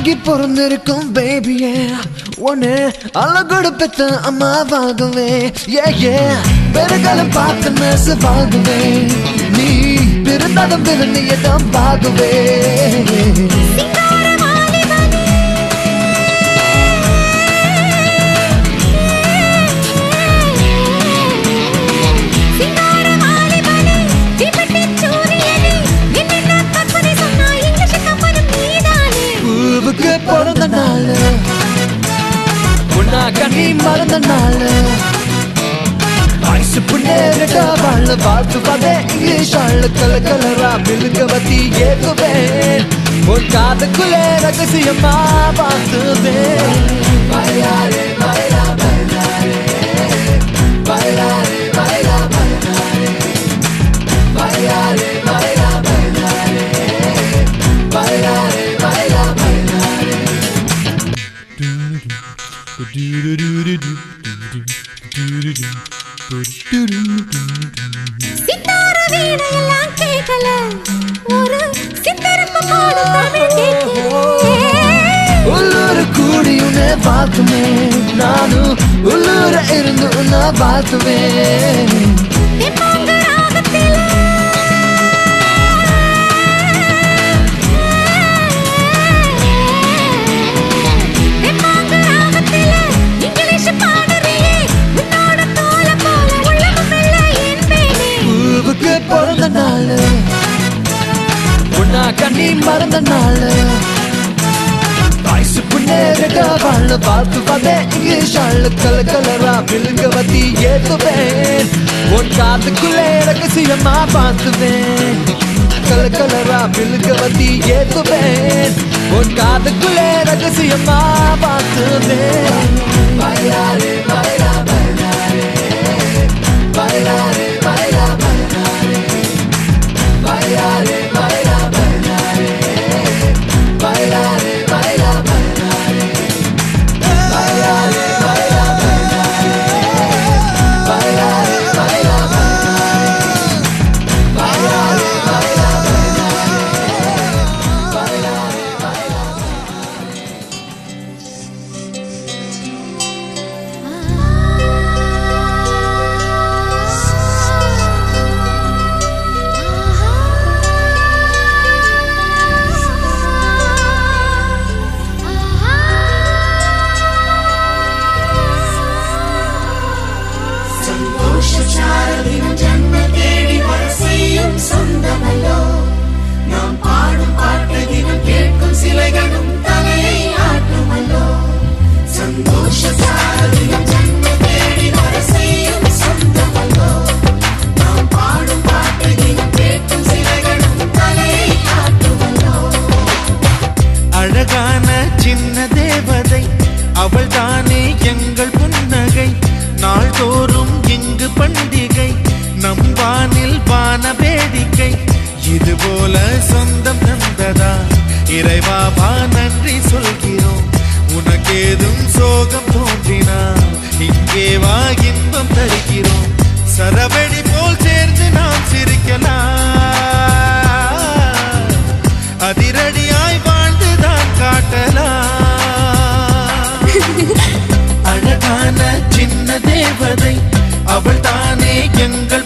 அழகி பொறந்திருக்கும் பேபியே ஒன்னு அழகோடு பெத்த அம்மாவாகவே பெருகாலம் பார்த்து நெசவாகவே நீ பிறந்தாலும் பிறந்தியதான் பாகவே பிறந்த நாள் உன்னா கண்ணி மறந்த நாள் ஐசு புண்ணேரிட்ட வாழ வாழ்த்துவாதே இங்கிலீஷ் ஆளு கலரா விழுங்கவத்தி ஏகுவேன் உன் காதுக்குள்ளே ரகசியமா பார்த்துவேன் பைலாரே பைலா பைலாரே பைலாரே பைலா பைலாரே பைலாரே பைலா பைலாரே பைலாரே பைலா சித்தார வீணையெல்லாம் கேட்கல ஒரு சித்தரப்பு பாடும் உள்ளூர் கூடி உன்னை பார்த்துமே நானும் உள்ளூர இருந்து உன்னை பார்த்துவேன் பிறந்த நாள் உன்னா கண்ணி மறந்த நாள் ஐசு புண்ணேரிட்ட வாழ வாழ்த்துவாதே இங்கிலீஷ் ஆளு கலரா விழுங்கவத்தி ஏத்துவேன் உன் காதுக்குள்ளே ரகசியமா பார்த்துவேன் கலரா விழுங்கவத்தி ஏத்துவேன் உன் காதுக்குள்ளே ரகசியமா பார்த்துவேன் பைலாரே பைலா பைலாரே பைலாரே பைலா பைலாரே பைலாரே பைலா பைலாரே பைலாரே பைலா பைலாரே பைலாரே பைலா பைலாரே பைலாரே பைலா பைலாரே பைலா பைலாரே பைலா அழகான சின்ன தேவதை அவள் தானே எங்கள் புன்னகை நாள்தோறும் இங்கு பண்டிகை நம் வானில் வான வேடிக்கை இதுபோல சொந்தம் தந்ததா இறைவாபா நன்றி சொல்கிறோம் உனக்கேதும் சோகம் தோன்றினா இங்கே வா இன்பம் தருகிறோம் சரவெடி போல் சேர்ந்து நாம் சிரிக்கலாம் அதிரடியாய் வாழ்ந்துதான் காட்டலாம் அழகான சின்ன தேவதை அவள் தானே எங்கள்